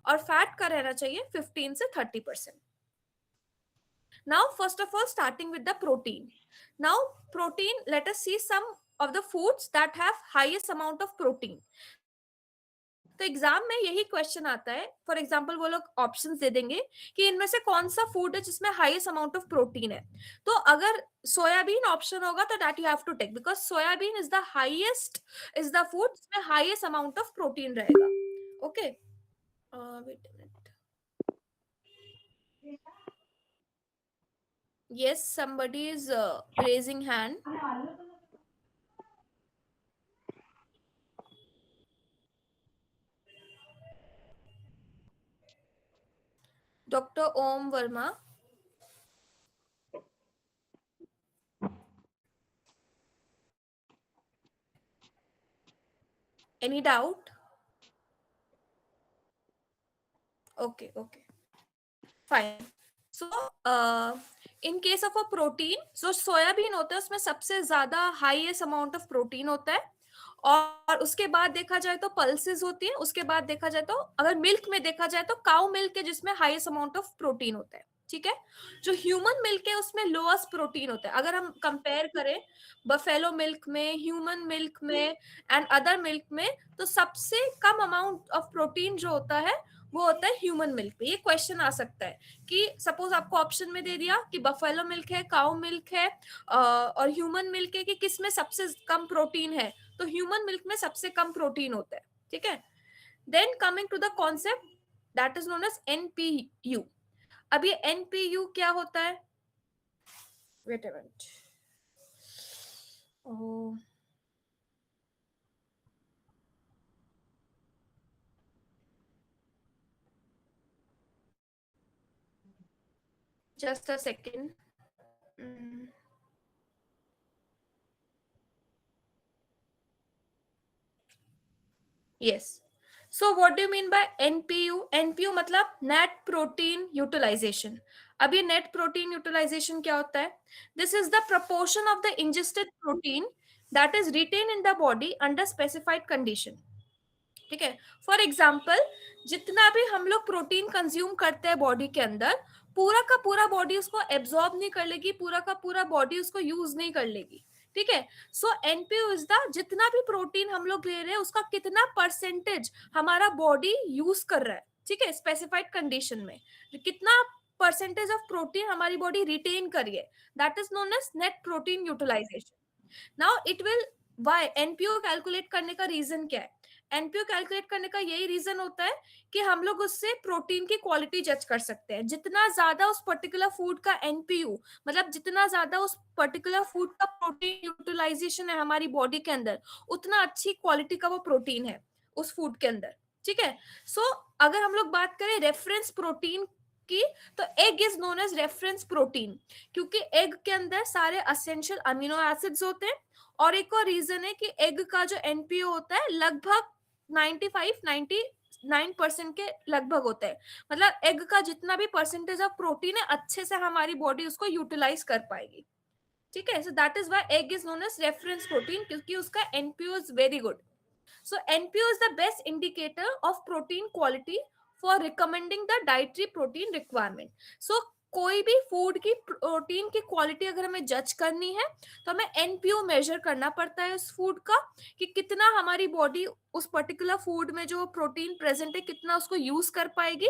और फैट का रहना चाहिए 15 से 30%. Now, first of all, starting with the protein. Now, protein, let us see some of the foods that have highest amount of protein. तो exam में यही question आता है. फॉर एग्जाम्पल वो लोग ऑप्शंस दे देंगे कि इनमें से कौन सा फूड है जिसमें हाईएस्ट अमाउंट ऑफ प्रोटीन है. तो अगर सोयाबीन ऑप्शन होगा तो that you have to take, because soybean is the highest, is the food जिसमें हाईएस्ट अमाउंट ऑफ प्रोटीन रहेगा. Okay, wait a minute. Yes, somebody is raising hand. Dr. Om Verma. Any doubt? Okay, okay. Fine. So, in case of a protein, so soybean होता है उसमें सबसे ज्यादा highest amount of protein होता है. और उसके बाद देखा जाए तो पल्सेस होती है. उसके बाद देखा जाए तो अगर मिल्क में देखा जाए तो काउ मिल्क है जिसमें हाईएस्ट अमाउंट ऑफ प्रोटीन होता है. ठीक है. जो ह्यूमन मिल्क है उसमें लोएस्ट प्रोटीन होता है. अगर हम कंपेयर करें बफेलो मिल्क में, ह्यूमन मिल्क में एंड अदर मिल्क में, तो सबसे कम अमाउंट ऑफ प्रोटीन जो होता है वो होता है ह्यूमन मिल्क पे. ये क्वेश्चन आ सकता है कि सपोज आपको ऑप्शन में दे दिया कि बफेलो मिल्क है, काउ मिल्क है और ह्यूमन मिल्क है, कि किस में सबसे कम प्रोटीन है, तो ह्यूमन मिल्क में सबसे कम प्रोटीन होता है. ठीक है. Then coming to the concept that is known as NPU. अब ये एनपीयू क्या होता है? Wait a minute. Just a second. Yes. So what do you mean by NPU? NPU मतलब net protein utilization. अब ये net protein utilization क्या होता है? This is the proportion of the ingested protein that is retained in the body under specified condition. ठीक है. For example, जितना भी हम लोग प्रोटीन कंज्यूम करते हैं बॉडी के अंदर, पूरा का पूरा बॉडी उसको एब्जॉर्ब नहीं कर लेगी, पूरा का पूरा बॉडी उसको यूज नहीं कर लेगी. ठीक है. सो एनपीयू इज द जितना भी प्रोटीन हम लोग ले रहे हैं उसका कितना परसेंटेज हमारा बॉडी यूज कर रहा है. ठीक है. स्पेसिफाइड कंडीशन में कितना परसेंटेज ऑफ प्रोटीन हमारी बॉडी रिटेन करिए, that is known as net protein utilisation. Now it will why NPO calculate करने का रीजन क्या है? एनपीओ कैलकुलेट करने का यही रीजन होता है कि हम लोग उससे प्रोटीन की क्वालिटी जज कर सकते हैं. जितना ज्यादा उस पर्टिकुलर फूड का एनपीयू, मतलब जितना ज्यादा उस पर्टिकुलर फूड का प्रोटीन यूटिलाइजेशन है हमारी बॉडी के अंदर, उतना अच्छी क्वालिटी का वो प्रोटीन है उस फूड के अंदर. ठीक है. सो अगर हम लोग बात करें रेफरेंस प्रोटीन की, तो egg is known as reference protein, क्योंकि एग के अंदर सारे असेंशियल अमीनो एसिड्स होते हैं. और एक और रीजन है कि एग का जो एनपीओ होता है लगभग 95-99% के लगभग होता है. मतलब एग का जितना भी परसेंटेज ऑफ प्रोटीन है अच्छे से हमारी बॉडी उसको यूटिलाइज कर पाएगी. ठीक है. So that is why egg is known as reference protein, क्योंकि उसका NPO is very good. So NPO is the best indicator of protein quality for recommending the dietary protein requirement. So कोई भी food की protein की quality अगर हमें जज करनी है तो हमें एनपीओ मेजर करना पड़ता है उस फूड का, कि कितना हमारी बॉडी उस पर्टिकुलर फूड में जो प्रोटीन प्रेजेंट है कितना उसको यूज कर पाएगी.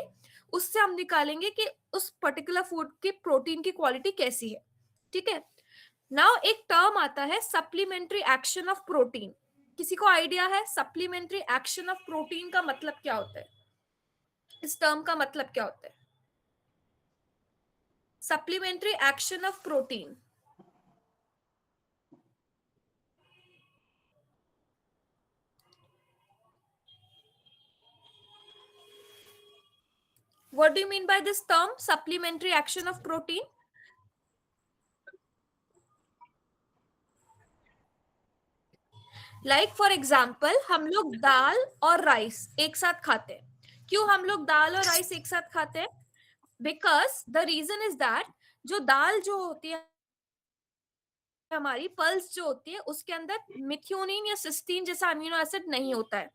उससे हम निकालेंगे कि उस पर्टिकुलर फूड की प्रोटीन की क्वालिटी कैसी है. ठीक है. नाउ एक टर्म आता है सप्लीमेंट्री एक्शन ऑफ प्रोटीन. किसी को आइडिया है सप्लीमेंट्री एक्शन ऑफ प्रोटीन का मतलब क्या होता है? इस टर्म का मतलब क्या होता है? Supplementary action of protein. What do you mean by this term supplementary action of protein? Like for example हम लोग दाल और राइस एक साथ खाते हैं. क्यों हम लोग दाल और राइस एक साथ खाते हैं? Because the reason is that जो दाल जो होती है हमारी पल्स जो होती है उसके अंदर मिथ्योनिन या सिस्टीन जैसा अमीनो एसिड नहीं होता है.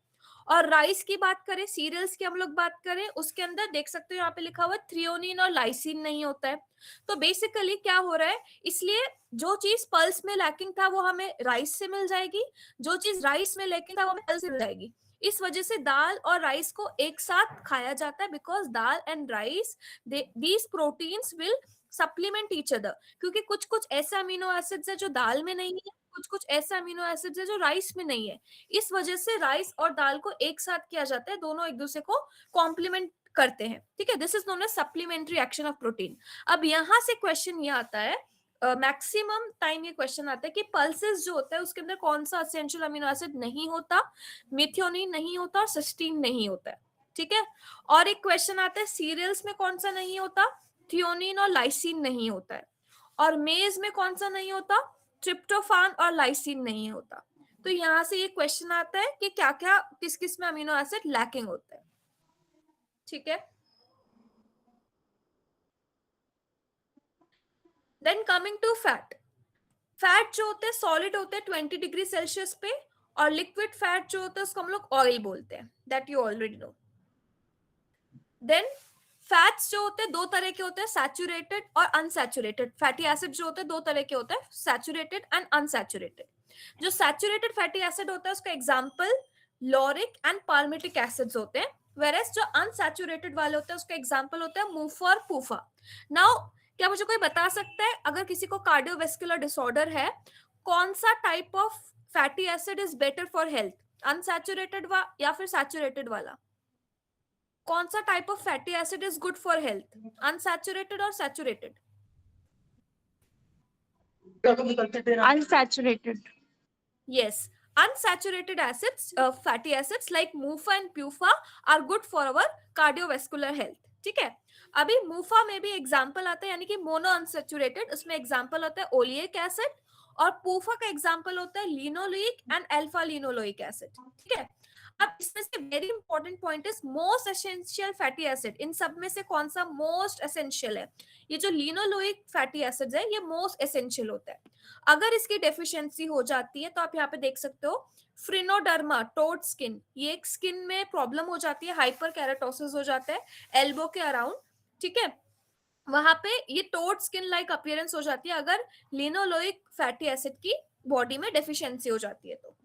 और राइस की बात करें, सीरियल्स की हम लोग बात करें, उसके अंदर देख सकते हो यहाँ पे लिखा हुआ है थ्रियोनिन और लाइसिन नहीं होता है। तो बेसिकली क्या हो रहा है, इसलिए जो चीज पल्स में लैकिंग था वो हमें राइस से मिल जाएगी, जो चीज राइस में लैकिंग था वो हमें पल्स से मिल जाएगी। इस वजह से दाल और राइस को एक साथ खाया जाता है, because dal and rice, these proteins will supplement each other, क्योंकि कुछ कुछ ऐसे अमीनो एसिड्स है जो दाल में नहीं है, कुछ कुछ ऐसे अमीनो एसिड्स है जो राइस में नहीं है। इस वजह से राइस और दाल को एक साथ किया जाता है, दोनों एक दूसरे को कॉम्प्लीमेंट करते हैं, ठीक है। This is known as supplementary action of protein. अब यहां से क्वेश्चन ये आता है, मैक्सिमम टाइम ये क्वेश्चन आता है कि पल्सेस जो होता है उसके अंदर कौन सा एसेंशियल अमीनो एसिड नहीं होता, मिथियोनिन नहीं होता और सिस्टीन नहीं होता है, ठीक है। और एक क्वेश्चन आता है सीरियल्स में कौन सा नहीं होता, थियोनिन और लाइसिन नहीं होता है। और मेज में कौन सा नहीं होता, ट्रिप्टोफान और लाइसिन नहीं होता। तो यहां से ये क्वेश्चन आता है कि क्या क्या किस किस में अमीनो एसिड लैकिंग होता है, ठीक है। Then coming to fat, fat जो होते हैं सॉलिड होते हैं 20 डिग्री सेल्सियस पे, और लिक्विड फैट जो होता है उसको हम लोग ऑयल बोलते हैं, that you already know. Then fats जो होते हैं दो तरह के होते हैं, सैचुरेटेड और अनसैचुरेटेड फैटी एसिड जो होते हैं दो तरह के होते हैं, सैचुरेटेड एंड अनसैचुरेटेड। जो सैचुरेटेड फैटी एसिड होता है उसका example lauric and palmitic acids होते हैं, वेरेस जो अनसैचुरेटेड वाले होते हैं उसका एग्जांपल होता है मूफा और पूफा। नाउ क्या मुझे कोई बता सकता है अगर किसी को कार्डियोवेस्कुलर डिसऑर्डर है, कौन सा type of fatty acid is better for health, unsaturated या फिर सैचुरेटेड वाला? कौन सा type of fatty acid is good for health, unsaturated और saturated? Unsaturated. Yes, unsaturated acids, fatty acids like MUFA and PUFA are good for our cardiovascular health. ठीक है। अभी मूफा में भी एग्जाम्पल आता है, यानी कि मोनो अनसेचुरेटेड, उसमें एग्जाम्पल होता है ओलिक एसिड, और पूफा का एग्जाम्पल होता है linoleic and alpha linoleic acid, ठीक है। अब इसमें से very important point is most essential fatty acid, इन सब में से कौन सा मोस्ट एसेंशियल है? ये जो लिनोलोइक फैटी एसिड है ये मोस्ट एसेंशियल होता है। अगर इसकी डेफिशिएंसी हो जाती है तो आप यहाँ पे देख सकते हो फ्रिनोडर्मा टोड स्किन, ये एक स्किन में प्रॉब्लम हो जाती है, हाइपर कैराटोसिस हो जाता है एल्बो के अराउंड, ठीक है। वहां पे ये टोड स्किन लाइक अपीयरेंस हो जाती है अगर लिनोलोइक फैटी एसिड की बॉडी में डेफिशिएंसी हो जाती है तो,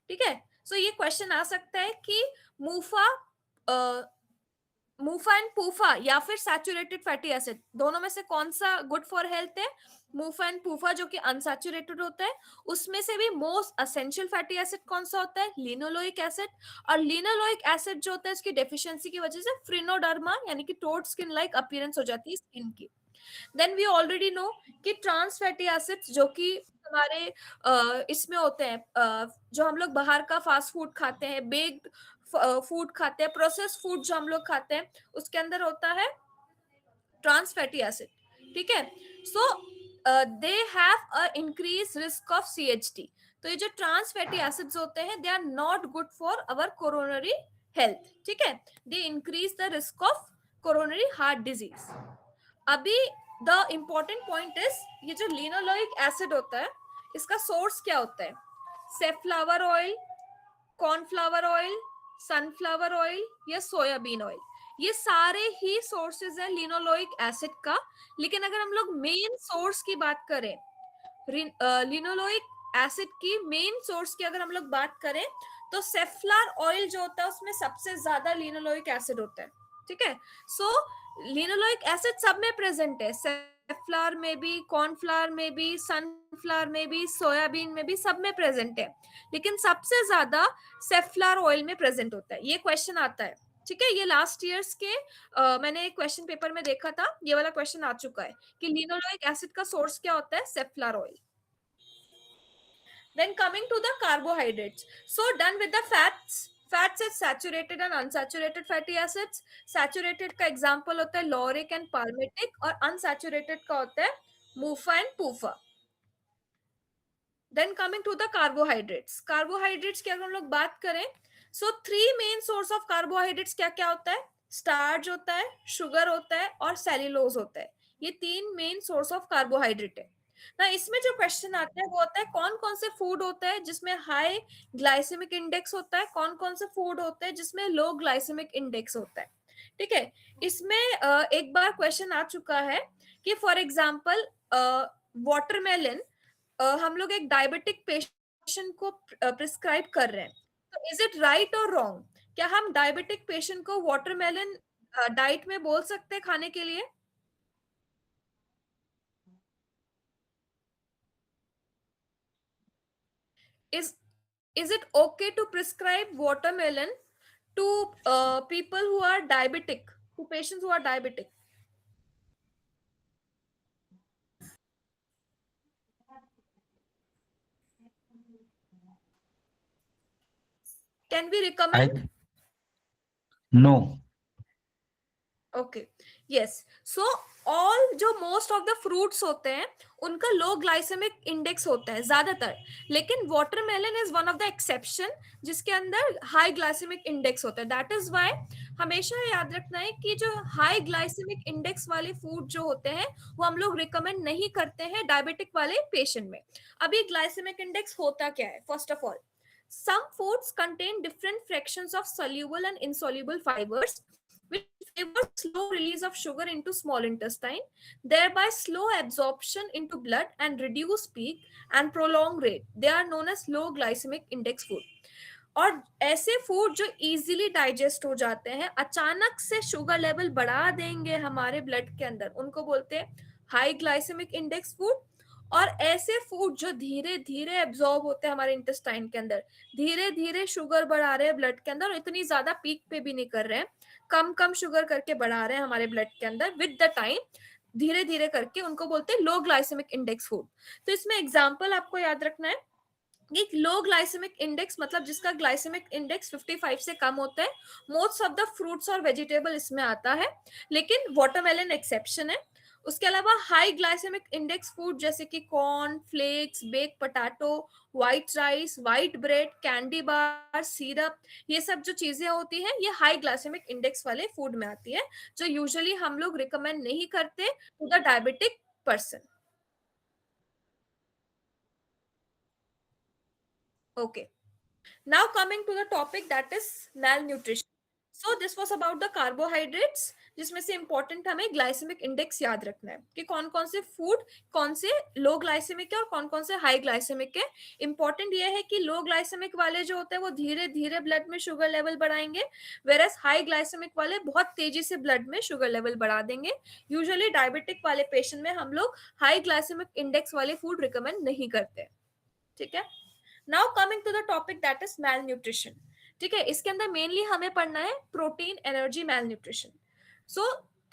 ठीक है। सो ये क्वेश्चन आ सकता है कि मूफा मूफा एंड पूफा या फिर सैचुरेटेड फैटी एसिड दोनों में से कौन सा गुड फॉर हेल्थ है? मूफा एंड पूफा जो कि अनसैचुरेटेड होता है, उसमें से भी मोस्ट एसेंशियल फैटी एसिड कौन सा होता है? लिनोलोइक एसिड। और लिनोलोइक एसिड जो होता है इसकी डेफिशिएंसी की वजह से फ्रिनोडर्मा यानी कि टोड स्किन लाइक अपीयरेंस हो जाती है स्किन की। देन वी ऑलरेडी नो कि ट्रांस फैटी एसिड्स जो कि हमारे इसमें होते हैं, जो हम लोग बाहर का फास्ट फूड खाते हैं, बेक्ड फूड खाते हैं, प्रोसेस फूड जो हम लोग खाते हैं, उसके अंदर होता है ट्रांस फैटी एसिड, ठीक है। So they have a increase risk of CHD. तो ये जो ट्रांस फैटी एसिड्स होते हैं they are not good for our coronary health, ठीक है। They increase the risk of coronary heart disease. अभी द इंपॉर्टेंट पॉइंट इज ये जो लिनोलोइक एसिड होता है इसका सोर्स क्या होता है? Safflower oil, cornflour oil, sunflower oil या सोयाबीन ऑयल, ये सारे ही सोर्सेज हैं लिनोलोइक एसिड का। लेकिन अगर हम लोग मेन सोर्स की बात करें, लिनोलोइक एसिड की मेन सोर्स की अगर हम लोग बात करें तो सेफ्लार ऑयल जो होता है उसमें सबसे ज्यादा लिनोलोइक एसिड होता है, ठीक है। सो लिनोलोइक एसिड सब में प्रेजेंट है, सेफ्लावर में भी, कॉर्नफ्लावर में भी, सनफ्लावर में भी, सोयाबीन में भी, सब में प्रेजेंट है। लेकिन सबसे ज्यादा सेफ्लावर ऑयल में प्रेजेंट होता है। ये क्वेश्चन आता है, ठीक है। ये लास्ट ईयर्स के मैंने क्वेश्चन पेपर में देखा था, ये वाला क्वेश्चन आ चुका है कि लिनोलोइक एसिड का सोर्स क्या होता है? Safflower oil. Then coming to the carbohydrates. So done with the fats. Fats is saturated and unsaturated fatty acids. Saturated का example होता है lauric and palmitic, और unsaturated का होता है mufa and pufa. Then coming to the carbohydrates. Carbohydrates की अगर हम लोग बात करें, so three main source of carbohydrates क्या क्या होता है? स्टार्च होता है, शुगर होता है और सेल्यूलोज होता है। ये तीन मेन सोर्स ऑफ कार्बोहाइड्रेट है। ना इसमें जो क्वेश्चन आता है वो होता है कौन कौन से फूड होता है जिसमें हाई ग्लाइसेमिक इंडेक्स होता है, कौन कौन से फूड होते हैं जिसमें लो ग्लाइसेमिक इंडेक्स होता है। ठीक है, इसमें एक बार क्वेश्चन आ चुका है कि फॉर एग्जांपल वाटरमेलन, हम लोग एक डायबिटिक पेशेंट को प्रिस्क्राइब कर रहे हैं, तो इज इट राइट और रॉन्ग? क्या हम डायबिटिक पेशेंट को वाटरमेलन डाइट में बोल सकते हैं खाने के लिए? is is it okay to prescribe watermelon to people who are diabetic, to patients who are diabetic? Can we I recommend? no. Okay, yes, so all जो मोस्ट ऑफ द फ्रूट्स होते हैं उनका लो ग्लाइसेमिक इंडेक्स होता है ज्यादातर, लेकिन watermelon is one of the exception जिसके अंदर हाई ग्लाइसेमिक इंडेक्स होता है। दैट इज व्हाई हमेशा याद रखना है कि जो हाई ग्लाइसेमिक इंडेक्स वाले फूड जो होते हैं वो हम लोग रिकमेंड नहीं करते हैं डायबिटिक वाले पेशेंट में। अभी ग्लाइसेमिक इंडेक्स होता क्या है? First of all, some foods contain different fractions of soluble and insoluble fibers which favor slow release of sugar into small intestine, thereby slow absorption into blood and reduce peak and prolonged rate. They are known as low glycemic index food. और ऐसे food जो easily digest हो जाते हैं, अचानक से sugar level बढ़ा देंगे हमारे ब्लड के अंदर, उनको बोलते हैं हाई ग्लाइसेमिक इंडेक्स फूड। और ऐसे फूड जो धीरे धीरे एब्जॉर्ब होते हैं हमारे इंटेस्टाइन के अंदर, धीरे धीरे शुगर बढ़ा रहे हैं ब्लड के अंदर, और इतनी ज्यादा पीक पे भी नहीं कर रहे हैं, कम कम शुगर करके बढ़ा रहे हैं हमारे ब्लड के अंदर विद द टाइम, धीरे धीरे करके, उनको बोलते हैं लो ग्लाइसेमिक इंडेक्स फूड। तो इसमें एग्जाम्पल आपको याद रखना है, एक लो ग्लाइसेमिक इंडेक्स मतलब जिसका ग्लाइसेमिक इंडेक्स 55 से कम होता है, मोस्ट ऑफ द फ्रूट्स और वेजिटेबल इसमें आता है, लेकिन वाटरमेलन एक्सेप्शन है। उसके अलावा हाई ग्लाइसेमिक इंडेक्स फूड जैसे कि corn flakes, bake potato, white rice, white bread, candy bar, syrup, ये सब जो चीजें होती हैं ये हाई ग्लाइसेमिक इंडेक्स वाले फूड में आती है, जो यूजुअली हम लोग रिकमेंड नहीं करते to the diabetic person. Okay, now coming to the topic that is malnutrition. So this was about the carbohydrates, जिसमें से इंपॉर्टेंट हमें ग्लाइसेमिक इंडेक्स याद रखना है कि कौन कौन से फूड कौन से लो ग्लाइसेमिक है और कौन कौन से हाई ग्लाइसेमिक है। इंपॉर्टेंट ये है कि लो ग्लाइसेमिक वाले जो होते हैं वो धीरे धीरे ब्लड में शुगर लेवल बढ़ाएंगे, वेरस हाई ग्लाइसेमिक वाले बहुत तेजी से ब्लड में शुगर लेवल बढ़ा देंगे। यूजुअली डायबिटिक वाले पेशेंट में हम लोग हाई ग्लाइसेमिक इंडेक्स वाले फूड रिकमेंड नहीं करते। ठीक है, now coming to the topic that is malnutrition. ठीक है, इसके अंदर मेनली हमें पढ़ना है protein energy malnutrition. So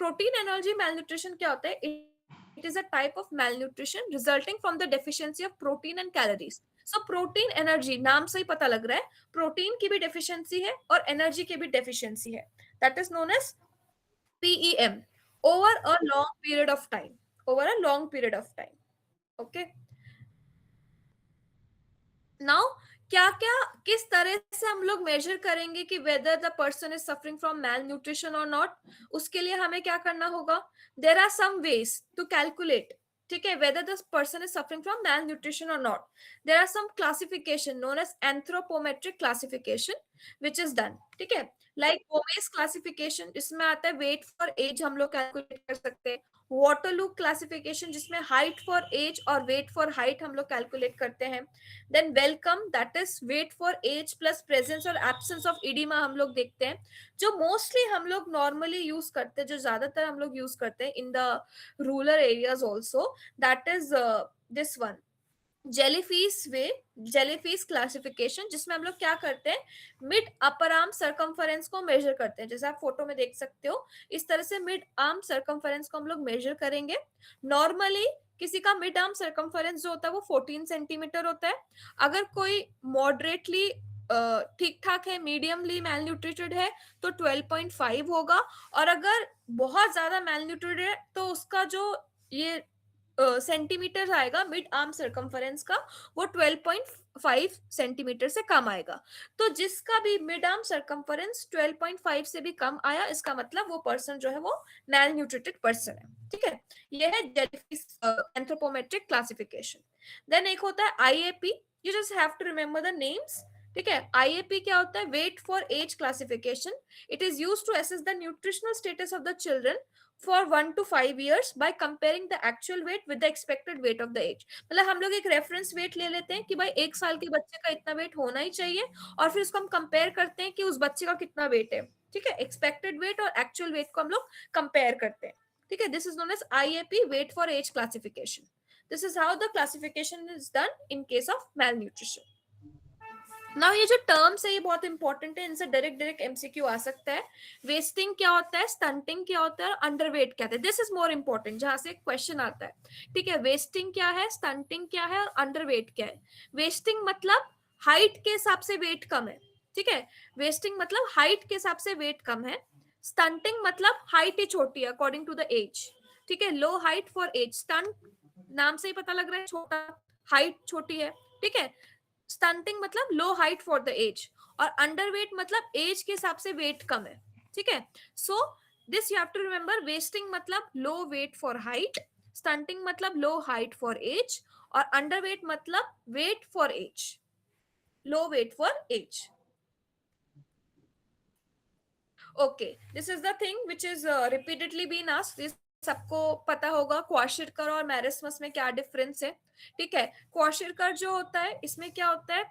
protein energy malnutrition क्या होता है? It is a type of malnutrition resulting from the deficiency of protein and calories. So protein energy, नाम से ही पता लग रहा है प्रोटीन की भी डेफिशिएंसी है और एनर्जी की भी डेफिशिएंसी है, that is known as PEM, over a long period of time, over a long period of time. Okay, now क्या क्या किस तरह से हम लोग मेजर करेंगे कि whether the person is suffering from malnutrition और नॉट? उसके लिए हमें क्या करना होगा? There are some ways to calculate, ठीक है, whether the person is suffering from malnutrition और not. There are some classification known as anthropometric classification which is done. ठीक है, लाइक गोमेज क्लासिफिकेशन, इसमें आता है वेट फॉर एज, हम लोग कैलकुलेट कर सकते हैं। वाटरलू क्लासिफिकेशन जिसमें हाइट फॉर एज और वेट फॉर हाइट हम लोग कैलकुलेट करते हैं। Then Wellcome, that is weight for age plus presence और एब्सेंस ऑफ इडिमा हम लोग देखते हैं, जो मोस्टली हम लोग नॉर्मली यूज करते हैं, जो ज्यादातर हम लोग यूज करते हैं in the rural areas also, that is this one jellyfish way, jellyfish classification, जिसमें हम लोग क्या करते हैं, मिड अपर आर्म सरकमफरेंस को मेजर करते हैं, जैसे आप फोटो में देख सकते हो इस तरह से मिड आर्म सरकमफरेंस को हम लोग मेजर करेंगे। नॉर्मली किसी का मिड आर्म सरकमफरेंस जो होता है वो 14 सेंटीमीटर होता है। अगर कोई मॉडरेटली ठीक ठाक है, मीडियमली मेल न्यूट्रिटेड है तो 12.5 होगा, और अगर बहुत ज्यादा मेल न्यूट्रिटेड है तो उसका जो ये सेंटीमीटर आएगा मिड आर्म सर्कम्फरेंस का, वो 12.5 सेंटीमीटर से कम आएगा। तो जिसका भी मिड आर्म सर्कम्फरेंस 12.5 से भी कम आया, इसका मतलब वो पर्सन जो है वो मैल न्यूट्रिटेड पर्सन है। ठीक है, ये है जेलीफिश एंथ्रोपोमेट्रिक क्लासिफिकेशन। देन एक होता है IAP, you just have to remember the names. ठीक है, आईएपी क्या होता है? Weight for age classification. It is used to assess the nutritional status of the children for 1 to 5 years by comparing the actual weight with the expected weight of the age। मतलब हम लोग एक reference wait ले लेते हैं कि भाई 1 साल के बच्चे का इतना वेट होना ही चाहिए, और फिर उसको हम कंपेयर करते हैं कि उस बच्चे का कितना वेट है। ठीक है, एक्सपेक्टेड वेट और एक्चुअल वेट को हम लोग कंपेयर करते हैं। ठीक है, this is known as IAP, weight for age classification. This is how the classification is done in case of malnutrition. Now ये जो टर्म्स है ये बहुत इंपॉर्टेंट है, इनसे डायरेक्ट डायरेक्ट एमसीक्यू आ सकता है। वेस्टिंग क्या होता है, स्टंटिंग क्या होता है, और अंडरवेट क्या होता है। दिस इज मोर इंपॉर्टेंट, जहां से क्वेश्चन आता है। ठीक है, वेस्टिंग क्या है, स्टंटिंग क्या है, और अंडरवेट क्या है। वेस्टिंग मतलब हाइट के हिसाब से वेट कम है। ठीक है, वेस्टिंग मतलब हाइट के हिसाब से वेट कम है। स्टंटिंग मतलब हाइट ही छोटी है अकॉर्डिंग टू द एज। ठीक है, low height for age. Stunt नाम से ही पता लग रहा है छोटा, हाइट छोटी है। ठीक है, स्टंटिंग मतलब low height for the age, और अंडरवेट मतलब एज के हिसाब से वेट कम है। ठीक है, so this you have to remember. Wasting मतलब low weight for height, stunting मतलब लो हाइट फॉर एज, और अंडरवेट मतलब weight for age, low weight for age. Okay, this is the thing which is repeatedly been asked. सबको पता होगा क्वाशिरकर और मैरिस्मस में क्या डिफरेंस है। ठीक है, क्वाशिरकर जो होता है इसमें क्या होता है,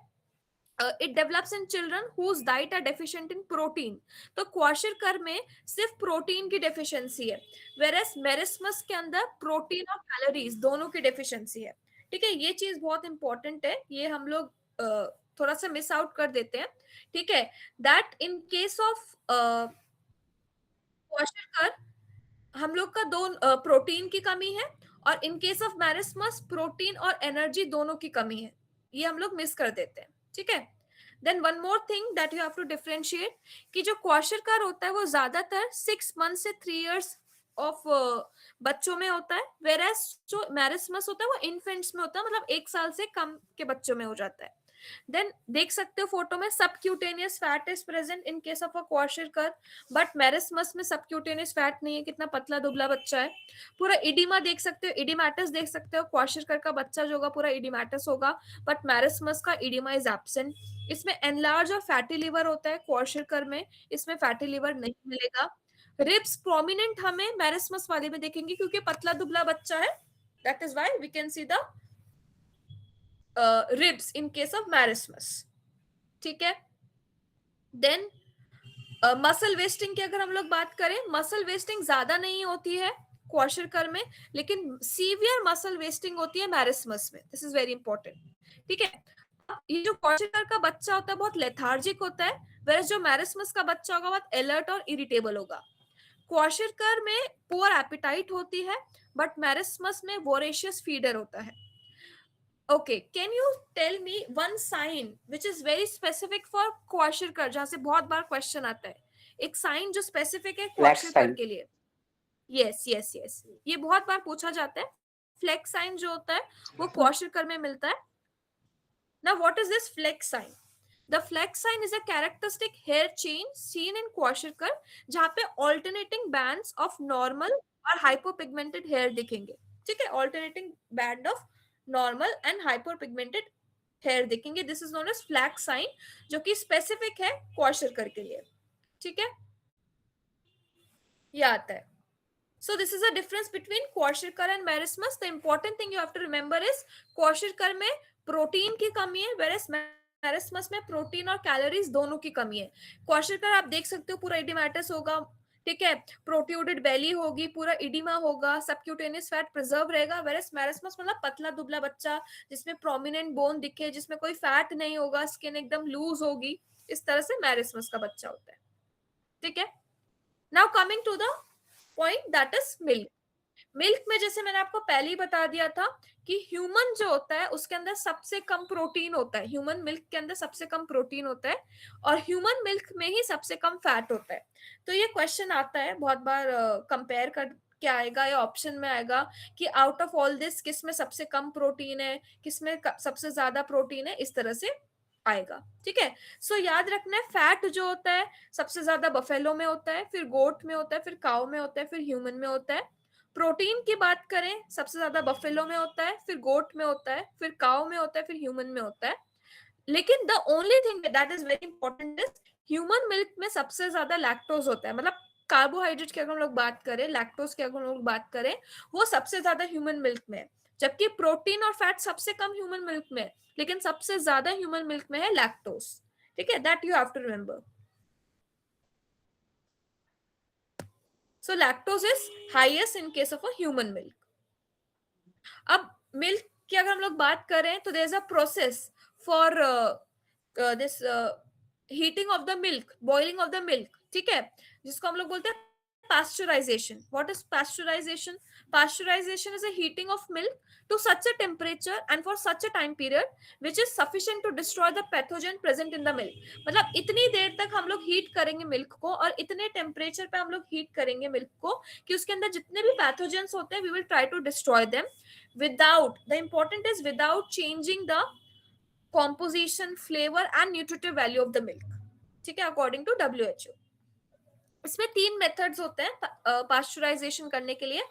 it develops in children whose diet are deficient in protein. तो क्वाशिरकर में सिर्फ प्रोटीन की डेफिशिएंसी है, वेरस मेरिस्मस के अंदर प्रोटीन और कैलोरीज दोनों की डेफिशिएंसी है। ठीक है, ये चीज बहुत इंपॉर्टेंट है, ये हम लोग थोड़ा सा मिस आउट कर देते हैं। ठीक है, दैट इन केस ऑफ क्वाशिरकर हम लोग का दो प्रोटीन की कमी है, और इन केस ऑफ मैरिस्मस प्रोटीन और एनर्जी दोनों की कमी है, ये हम लोग मिस कर देते हैं। ठीक है, then one more thing that you have to differentiate, कि जो क्वाशिरकर होता है वो ज्यादातर 6 मंथ से 3 इयर्स ऑफ बच्चों में होता है, वेरएस जो मैरिस्मस होता है वो इन्फेंट्स में होता है, मतलब 1 साल से कम के बच्चों में हो जाता है। देन देख सकते हो फोटो में subcutaneous fat is present in case of a kwashiorkor, but marasmus में सबक्यूटेनियस फैट नहीं है, कितना पतला दुबला बच्चा है। पूरा इडिमा देख सकते हो, इडिमाटस देख सकते हो, क्वाशिरकर का बच्चा जो होगा पूरा इडिमाटस होगा, बट मैरिस्मस का इडिमा इज एब्सेंट। इसमें एनलार्ज और फैटी लिवर होता है क्वाशिरकर में, इसमें फैटी लिवर नहीं मिलेगा। रिब्स प्रोमिनेंट हमें मैरिस्मस वाले में देखेंगे क्योंकि पतला दुबला बच्चा है, that is why we can see the ribs in case of marasmus. ठीक है, देन मसल वेस्टिंग की अगर हम लोग बात करें, मसल वेस्टिंग ज्यादा नहीं होती है क्वाशिरकर में, लेकिन सीवियर मसल वेस्टिंग होती है मैरिस्मस में। This is very important. ठीक है, ये जो क्वाशिरकर का बच्चा होता है बहुत लेथार्जिक होता है, वेरस जो मैरिस्मस का बच्चा होगा बहुत अलर्ट और इरिटेबल होगा। क्वाशिरकर में पुअर एपिटाइट होती है, बट मैरिस्मस में वोरेशियस फीडर होता है। Okay, can you tell me one sign which is very specific for kwashiorkor, जहां से बहुत बार क्वेश्चन आता है, एक साइन जो स्पेसिफिक है फ्लैक्स क्वाशिरकर साइन। के लिए। यस यस यस, ये बहुत बार पूछा जाता है। फ्लेक्स साइन जो होता है वो क्वाशिरकर में मिलता है। Now, what is this flex sign? The flex sign is a characteristic hair change seen in क्वाशिरकर, जहाँ पे alternating bands of normal और hypopigmented hair दिखेंगे। ठीक है, alternating band of normal and hypopigmented hair दिखेंगे। This is known as flex sign, जो कि specific है क्वाशिरकर के लिए। ठीक है, ये आता है। So this is a difference between क्वाशिरकर and मैरिस्मस. The important thing you have to remember is क्वाशिरकर में प्रोटीन की कमी है, whereas मैरिस्मस में प्रोटीन और कैलोरीज दोनों की कमी है। क्वाशिरकर आप देख सकते हो पूरा इडिमाटस होगा, ठीक है, प्रोट्रूडेड बेली होगी, पूरा इडिमा होगा, सबक्यूटेनियस फैट प्रिजर्व रहेगा, वेरस मैरिस्मस मतलब पतला दुबला बच्चा जिसमें प्रोमिनेंट बोन दिखे, जिसमें कोई फैट नहीं होगा, स्किन एकदम लूज होगी, इस तरह से मैरिस्मस का बच्चा होता है। ठीक है, now coming to the point that is milk. Milk में जैसे मैंने आपको पहले ही बता दिया था कि ह्यूमन जो होता है उसके अंदर सबसे कम प्रोटीन होता है, ह्यूमन मिल्क के अंदर सबसे कम प्रोटीन होता है, और ह्यूमन मिल्क में ही सबसे कम फैट होता है। तो ये क्वेश्चन आता है बहुत बार कंपेयर कर क्या आएगा, या ऑप्शन में आएगा कि आउट ऑफ ऑल दिस किस में सबसे कम प्रोटीन है, किस में सबसे ज्यादा प्रोटीन है, इस तरह से आएगा। ठीक है, सो याद रखना है फैट जो होता है सबसे ज्यादा बफेलो में होता है, फिर गोट में होता है, फिर काउ में होता है, फिर ह्यूमन में होता है। प्रोटीन की बात करें सबसे ज्यादा बफेलो में होता है, फिर गोट में होता है, फिर काउ में होता है, फिर ह्यूमन में होता है। लेकिन the only thing that is very important is human milk में सबसे ज्यादा लैक्टोज होता है। मतलब कार्बोहाइड्रेट की अगर हम लोग बात करें, लैक्टोज की अगर हम लोग बात करें, वो सबसे ज्यादा ह्यूमन मिल्क में है। जबकि प्रोटीन और फैट सबसे कम ह्यूमन मिल्क में है, लेकिन सबसे ज्यादा ह्यूमन मिल्क में है लैक्टोज। ठीक है, that you have to remember. So lactose is highest in case of a human milk. अब मिल्क की अगर हम लोग बात करें तो there is a process for this heating of the milk, boiling of the milk. ठीक है, जिसको हम लोग बोलते हैं pasteurization. What is pasteurization? Pasteurization is a heating of milk to such a temperature and for such a time period which is sufficient to destroy the pathogen present in the milk. मतलब इतनी देर तक हम लोग heat करेंगे milk को, और इतने temperature पे हम लोग हीट करेंगे मिल्क को कि उसके अंदर जितने भी पैथोजेंस होते हैं we will try to destroy them without, the important is without changing the composition, flavor and nutritive value of the milk. ठीक है, अकॉर्डिंग टू WHO। इसमें 3 मेथड्स होते हैं पास्चुराइजेशन करने के लिए: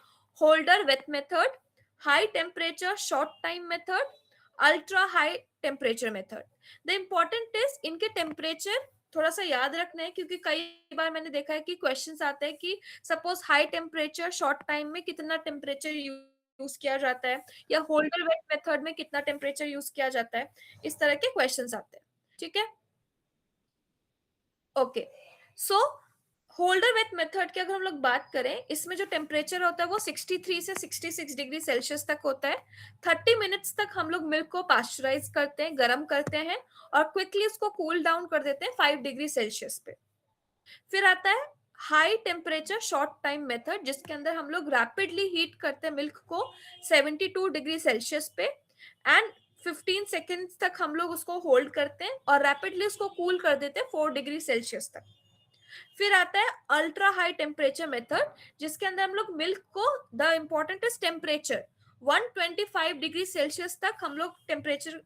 holder wait method, high temperature short time method, ultra high temperature method. The important is इनके temperature थोड़ा सा याद रखना है, क्योंकि कई बार मैंने देखा है कि क्वेश्चंस आते हैं कि suppose high temperature short time में कितना टेम्परेचर यूज किया जाता है, या होल्डर वेट मेथड में कितना टेम्परेचर यूज किया जाता है, इस तरह के क्वेश्चंस आते हैं। ठीक है, ओके। सो होल्डर वेट मेथड की अगर हम लोग बात करें, इसमें जो टेम्परेचर होता है वो 63 से 66 डिग्री सेल्सियस तक होता है। 30 मिनट्स तक हम लोग मिल्क को पास्चराइज करते हैं, गर्म करते हैं, और क्विकली उसको कूल डाउन कर देते हैं 5 डिग्री सेल्सियस पे। फिर आता है high temperature short time method, जिसके अंदर हम लोग रैपिडली हीट करते हैं मिल्क को 72 डिग्री सेल्सियस पे, एंड 15 सेकेंड्स तक हम लोग उसको होल्ड करते हैं और रैपिडली उसको कूल कर देते हैं 4 डिग्री सेल्सियस तक। फिर आता है अल्ट्रा हाई टेम्परेचर मेथड, जिसके अंदर हम लोग मिल्क को, the important is temperature, 125 degree Celsius तक हम लोग टेम्परेचर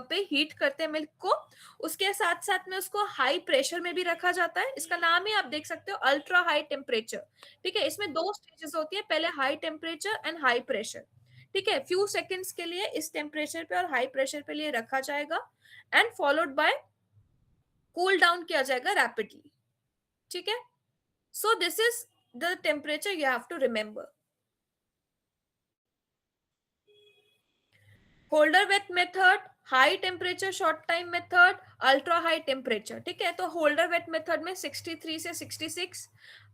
पे हीट करते हैं मिल्क को। उसके साथ साथ में उसको हाई प्रेशर में भी रखा जाता है, इसका नाम ही आप देख सकते हो अल्ट्रा हाई टेम्परेचर। ठीक है, इसमें 2 स्टेजेस होती है, पहले high temperature and high pressure. ठीक है, फ्यू सेकेंड्स के लिए इस टेम्परेचर पे और हाई प्रेशर पे लिए रखा जाएगा, and followed by cool down किया जाएगा रैपिडली। ठीक है, so this is the temperature you have to remember. Holder wait method, high temperature short time method, ultra high temperature. ठीक है, तो होल्डर वेट मेथड में 63 से 66,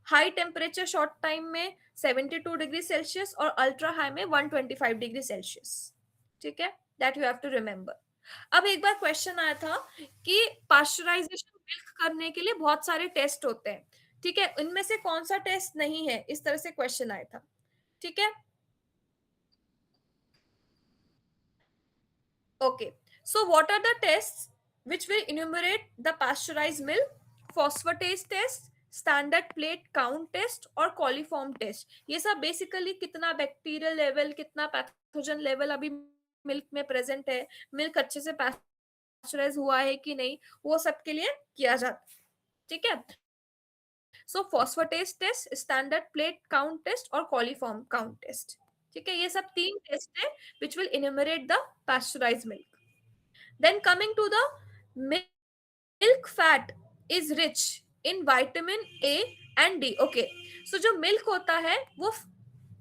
हाई टेम्परेचर शॉर्ट टाइम में 72 डिग्री सेल्सियस, और अल्ट्रा हाई में 125 degree Celsius. ठीक है, that you have to remember. अब एक बार क्वेश्चन आया था कि पास्चराइजेशन मिल्क करने के लिए बहुत सारे टेस्ट होते हैं। ठीक है, इनमें से कौन सा टेस्ट नहीं है, इस तरह से क्वेश्चन आया था। ठीक है, okay, so what are the tests which will enumerate the pasteurized milk? Phosphatase test, standard plate count test और कॉलीफॉर्म टेस्ट। ये सब बेसिकली कितना बैक्टीरियल लेवल, कितना पैथोजन लेवल अभी मिल्क में प्रेजेंट है, मिल्क अच्छे से पास्चराइज हुआ है कि नहीं, वो सब के लिए किया जाता है। ठीक है, so phosphatase test, standard plate count test और कॉलीफॉर्म काउंट टेस्ट। ठीक है, ये सब 3 टेस्ट है which will enumerate the pasteurized milk. Then coming to the milk fat is rich in vitamin A and D. Okay, so जो milk होता है वो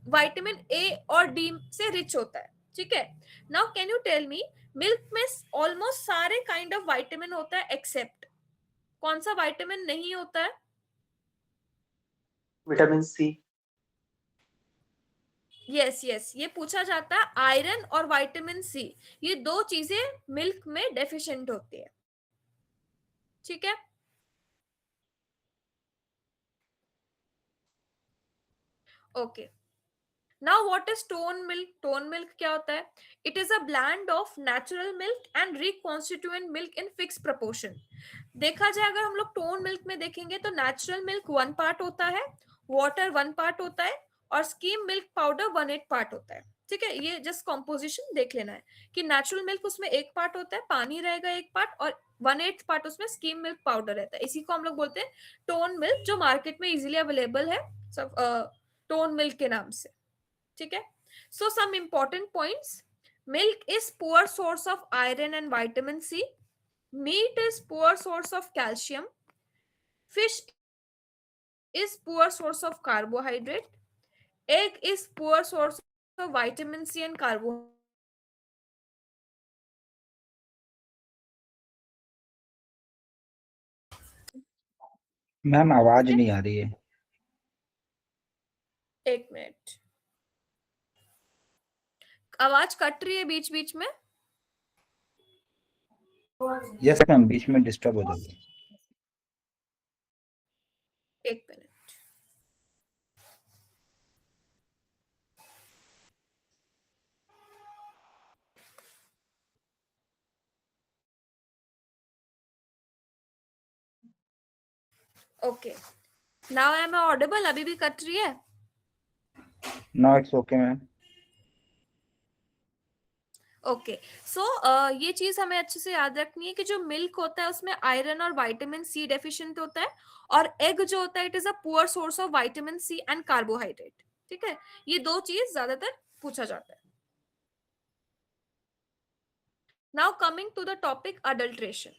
विटामिन ए और डी से रिच होता है। ठीक है, now can you tell me, milk में ऑलमोस्ट सारे काइंड ऑफ विटामिन होता है, एक्सेप्ट कौन सा विटामिन नहीं होता है? Vitamin C. यस यस, ये पूछा जाता है। आयरन और विटामिन सी, ये 2 चीजें मिल्क में डेफिशिएंट होती है। ठीक है, okay. Now what is tone milk? Tone milk क्या होता है? It is a blend of natural milk and reconstituent milk in fix proportion. देखा जाए अगर हम लोग टोन मिल्क में देखेंगे तो नेचुरल मिल्क 1 पार्ट होता है, वाटर 1 पार्ट होता है, और स्कीम मिल्क पाउडर 1/8 पार्ट होता है। ठीक है, ये जस्ट कॉम्पोजिशन देख लेना है कि नेचुरल मिल्क उसमें 1 पार्ट होता है, पानी रहेगा 1 पार्ट, और 1/8 पार्ट उसमें स्कीम मिल्क पाउडर रहता है। इसी को हम लोग बोलते हैं टोन मिल्क, जो मार्केट में इजीली अवेलेबल है सब टोन मिल्क के नाम से। ठीक है, so some important points: milk is poor source of iron and vitamin C, meat is poor source of calcium, fish is poor source of carbohydrate, egg is poor source of vitamin C and carbohydrate. Ma'am आवाज ठीक है, नहीं आ रही है। एक minute, आवाज cut रही है बीच बीच में। यस मैम, बीच में डिस्टर्ब हो जाती है। एक minute, okay, now I am audible? अभी भी कट रही है? No, it's okay ma'am. Okay, so ये चीज हमें अच्छे से याद रखनी है कि जो मिल्क होता है उसमें आयरन और विटामिन सी डेफिशिएंट होता है, और एग जो होता है it is a poor source of vitamin C and carbohydrate. ठीक है, ये दो चीज ज्यादातर पूछा जाता है। Now coming to the topic adulteration.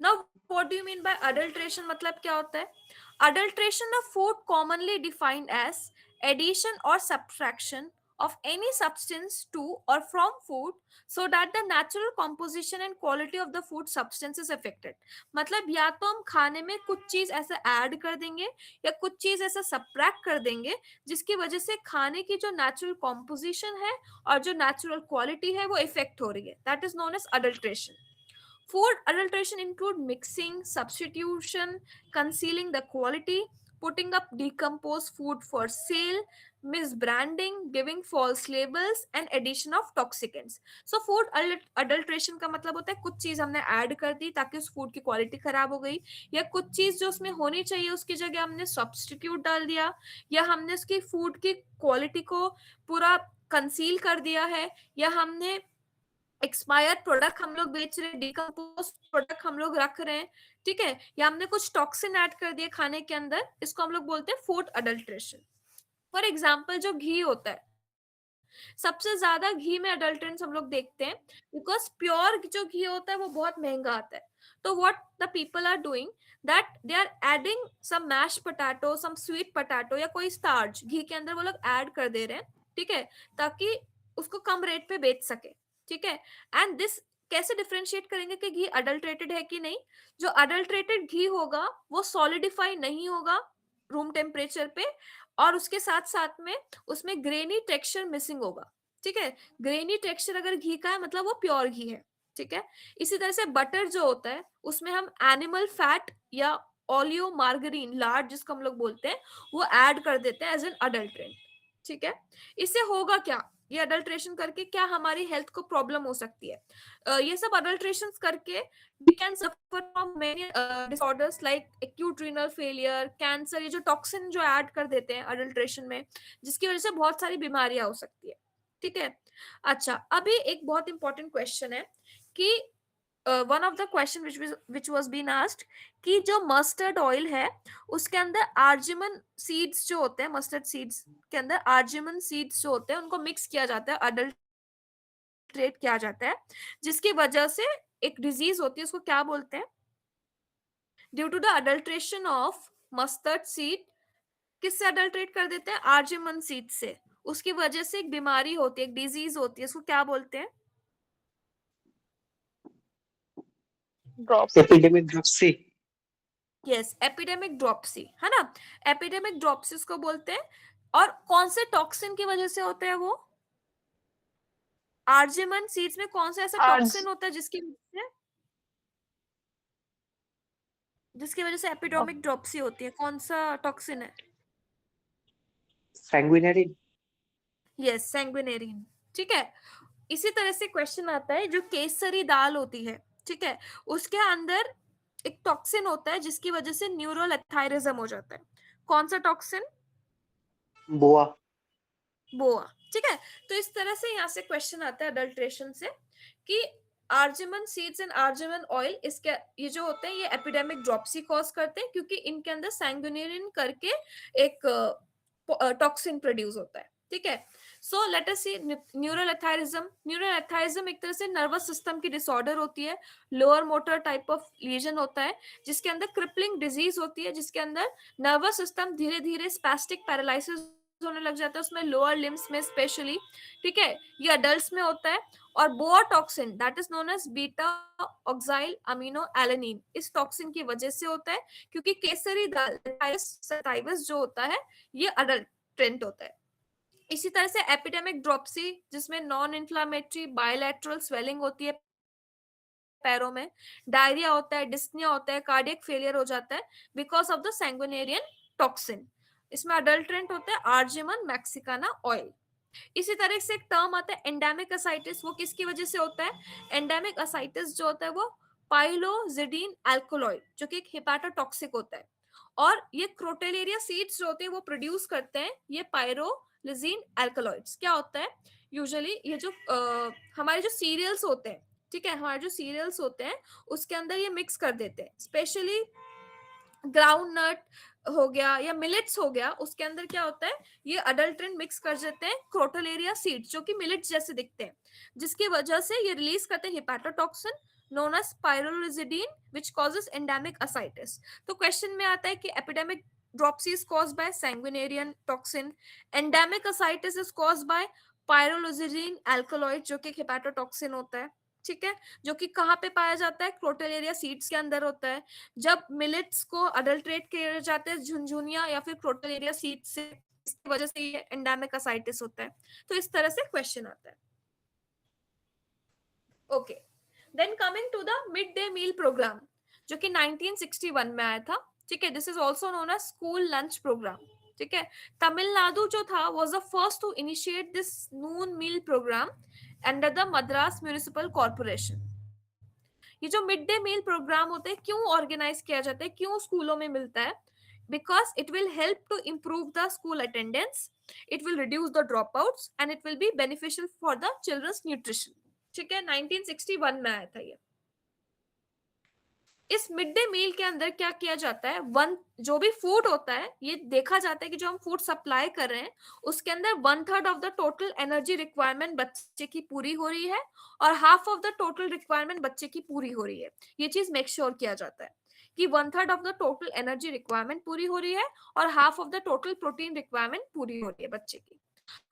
Now what do you mean by adulteration? मतलब क्या होता है? Adulteration of food commonly defined as addition और subtraction of any substance to or from food so that the natural composition and quality of the food substance is affected. मतलब या तो हम खाने में कुछ चीज ऐसा ऐड कर देंगे या कुछ चीज ऐसा सब्ट्रैक्ट कर देंगे जिसकी वजह से खाने की जो नेचुरल कॉम्पोजिशन है और जो नेचुरल क्वालिटी है वो इफेक्ट हो रही है। That is known as adulteration. Food adulteration include mixing, substitution, concealing the quality, putting up decomposed food for sale, misbranding, giving false labels, and addition of toxicants. So food adulteration का मतलब होता है कुछ चीज हमने ऐड कर दी ताकि उस फूड की क्वालिटी खराब हो गई, या कुछ चीज जो उसमें होनी चाहिए उसकी जगह हमने सब्स्टिट्यूट डाल दिया, या हमने उसकी फूड की क्वालिटी को पूरा कंसील कर दिया है, या हमने एक्सपायर्ड प्रोडक्ट हम लोग बेच रहे हैं, डिकम्पोज प्रोडक्ट हम लोग रख रहे हैं। ठीक है, या हमने कुछ टॉक्सिन ऐड कर दिए खाने के अंदर, इसको हम लोग बोलते हैं फूड अडल्ट्रेशन। फॉर एग्जाम्पल जो घी होता है, सबसे ज्यादा घी में अडल्ट्रेंट्स हम लोग देखते हैं बिकॉज प्योर जो घी होता है वो बहुत महंगा आता है। तो what the people are doing that they are adding some mash potato, some sweet potato या कोई स्टार्च घी के अंदर वो लोग ऐड कर दे रहे हैं। ठीक है, ताकि उसको कम रेट पे बेच सके। ठीक है, एंड दिस कैसे डिफरेंशिएट करेंगे कि घी अडल्ट्रेटेड है कि नहीं? जो अडल्ट्रेटेड घी होगा वो सॉलिडिफाई नहीं होगा रूम टेम्परेचर पे, और उसके साथ साथ में उसमें ग्रेनी टेक्सचर मिसिंग होगा। ठीक है, ग्रेनी टेक्सचर अगर घी का है मतलब वो प्योर घी है। ठीक है, इसी तरह से बटर जो होता है उसमें हम एनिमल फैट या ओलियो मार्गरीन लार्ड जिसको हम लोग बोलते हैं वो ऐड कर देते हैं एज एन अडल्ट्रेंट। ठीक है, इससे होगा क्या? ये अडल्ट्रेशन करके क्या हमारी हेल्थ को प्रॉब्लम हो सकती है? ये सब अडल्ट्रेशन करके we can suffer from many disorders like acute renal failure, cancer, ये जो टॉक्सिन जो ऐड कर देते हैं अडल्ट्रेशन में, जिसकी वजह से बहुत सारी बीमारियां हो सकती है। ठीक है, अच्छा, अभी एक बहुत इंपॉर्टेंट क्वेश्चन है कि one of the question which was been asked कि जो मस्टर्ड ऑयल है उसके अंदर आर्जिमन सीड्स जो होते हैं, मस्टर्ड सीड्स के अंदर आर्जिमन सीड्स जो होते हैं उनको मिक्स किया जाता है, अडल्ट्रेट किया जाता है, जिसकी वजह से एक डिजीज होती है, उसको क्या बोलते हैं? Due to the adulteration of mustard seed, किससे अडल्ट्रेट कर देते हैं? आर्जिमन सीड से। उसकी वजह से एक बीमारी होती है, एक डिजीज होती है, उसको क्या बोलते हैं? Dropsy, epidemic dropsy. Yes, epidemic dropsy, है ना? एपिडेमिक ड्रॉप्सी को बोलते हैं। और कौन से टॉक्सिन की वजह से होता है वो? आर्जिमन सीड्स में कौन सा ऐसा आज टॉक्सिन होता है जिसकी वजह से एपिडेमिक ड्रॉप्सी होती है? कौन सा टॉक्सिन है? सैंग्विनरी। यस, सैंग्विनेरिन। ठीक है, इसी तरह से क्वेश्चन आता है जो केसरी दाल होती है, ठीक है, उसके अंदर एक टॉक्सिन होता है जिसकी वजह से न्यूरोलेथायरिज्म हो जाता है। कौन सा टॉक्सिन? बोआ। बोआ, ठीक है। तो इस तरह से यहाँ से क्वेश्चन आता है अडल्ट्रेशन से कि आर्जिमन सीड्स एंड आर्जिमन ऑयल, इसके ये जो होते हैं ये एपिडेमिक ड्रॉप्सी कॉज करते हैं क्योंकि इनके अंदर सैंगुइनेरिन करके एक टॉक्सिन प्रोड्यूस होता है, ठीक है। सो लेट अस सी न्यूरल एथाइरिज्म। न्यूरल एथाइरिज्म एक तरह से नर्वस सिस्टम की डिसऑर्डर होती है, lower motor type of legion होता है जिसके अंदर क्रिपलिंग डिजीज होती है, जिसके अंदर नर्वस सिस्टम धीरे धीरे स्पैस्टिक पैरालिसिस होने लग जाता है उसमें, लोअर लिम्स में स्पेशली, ठीक है। ये अडल्ट्स में होता है। और BOA toxin that is known as beta oxalyl amino alanine इस टॉक्सिन की वजह से होता है क्योंकि केसरी सटाइवस जो होता है ये अडल्ट्रेंट होता है। इसी तरह से एपिडेमिक ड्रॉप्सी जिसमें नॉन इन्फ्लामेटरी बायलैटरल स्वेलिंग होती है पैरों में, डायरिया होता है, डिस्निया होता है, कार्डियक फेलियर हो जाता है बिकॉज ऑफ द सैंगुइनेरियन टॉक्सिन। इसमें अडल्ट्रेंट होता है आर्जिमन मैक्सिकाना ऑयल। इसी तरह से एक टर्म आता है एंडेमिक असाइटिस, वो किसकी वजह से होता है? एंडेमिक असाइटिस जो होता है वो पाइलोजिडीन अल्कोलॉइड जो कि एक हेपाटोटॉक्सिक होता है, और ये क्रोटेलेरिया सीड्स जो होते हैं वो प्रोड्यूस करते हैं ये पायरोलिजिन अल्कोलॉइड्स। क्या होता है यूजुअली ये जो हमारे जो सीरियल्स होते हैं, ठीक है, हमारे जो सीरियल्स होते हैं उसके अंदर ये मिक्स कर देते हैं, स्पेशली ग्राउंड नट हो गया या मिलेट्स हो गया, उसके अंदर क्या होता है ये अडल्ट्रेंट मिक्स कर देते हैं क्रोटोलेरिया सीड्स जो कि मिलेट्स जैसे दिखते हैं, जिसकी वजह से ये रिलीज करते हैं hepatotoxin known as pyrrolizidine which causes endemic ascites. तो क्वेश्चन में आता है कि epidemic dropsy is caused by sanguinarian toxin, endemic ascites is caused by pyrolusidine alkaloid जो कि हेपाटोटॉक्सिन होता है, ठीक है, जो कि कहाँ पे पाया जाता है? क्रोटेलेरिया सीड्स के अंदर होता है। जब मिलेट्स को अडल्ट्रेट किए जाते हैं झुनझुनिया या फिर क्रोटेलेरिया सीड से, इसकी वजह से ये एंडेमिक असाइटिस होता है। तो इस तरह से क्वेश्चन आता है। Okay, then coming to the mid day meal programme जो कि 1961 में आया था, ठीक है। This is also known as school lunch programme, ठीक है। तमिलनाडु जो था was the first to initiate this noon meal programme under the Madras municipal corporation. ये जो मिड डे मील प्रोग्राम होते हैं क्यों ऑर्गेनाइज किया जाता है, क्यों स्कूलों में मिलता है? Because it will help to improve the school attendance, it will reduce the drop outs and it will be beneficial for the childrens nutrition, ठीक है। 1961 में आया था ये। इस मिड डे मील के अंदर क्या किया जाता है, वन जो भी फूड होता है ये देखा जाता है कि जो हम फूड सप्लाई कर रहे हैं उसके अंदर 1/3 of the total energy requirement बच्चे की पूरी हो रही है और half of the total requirement बच्चे की पूरी हो रही है। ये चीज मेक श्योर किया जाता है कि 1/3 of the total energy requirement पूरी हो रही है और half of the total protein requirement पूरी हो रही है बच्चे की।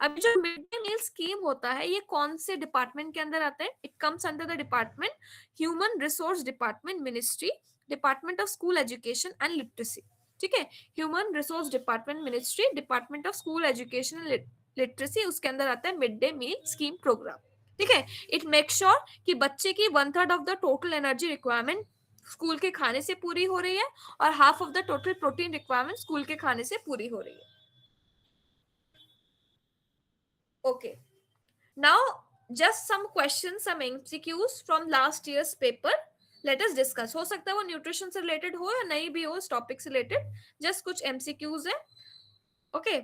अभी जो मिड डे मील स्कीम होता है ये कौन से डिपार्टमेंट के अंदर आता है? It comes under the department human resource department ministry, department of school education and literacy, ठीक है। Human resource department ministry, department of school education and literacy, उसके अंदर आता है mid day meal scheme programme, ठीक है। इट मेक श्योर कि बच्चे की 1/3 of the total energy requirement school के खाने से पूरी हो रही है और half of the total protein requirement school के खाने से पूरी हो रही है। Okay. Now, just some questions, some MCQs from last year's paper. Let us discuss. हो सकता है वो न्यूट्रिशन से रिलेटेड हो या नहीं भी हो, इस टॉपिक से रिलेटेड, जस्ट कुछ MCQs है। Okay,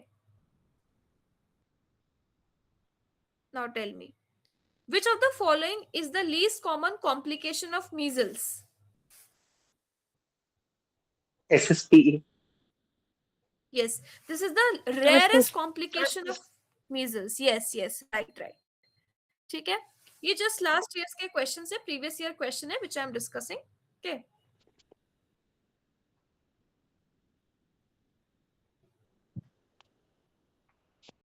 now tell me which of the following is the least common complication of measles? SSPE. Yes, this is the rarest complication of measles. Yes, right. ठीक है, ये जस्ट लास्ट ईयर के question है, previous year question है which I am discussing. Okay.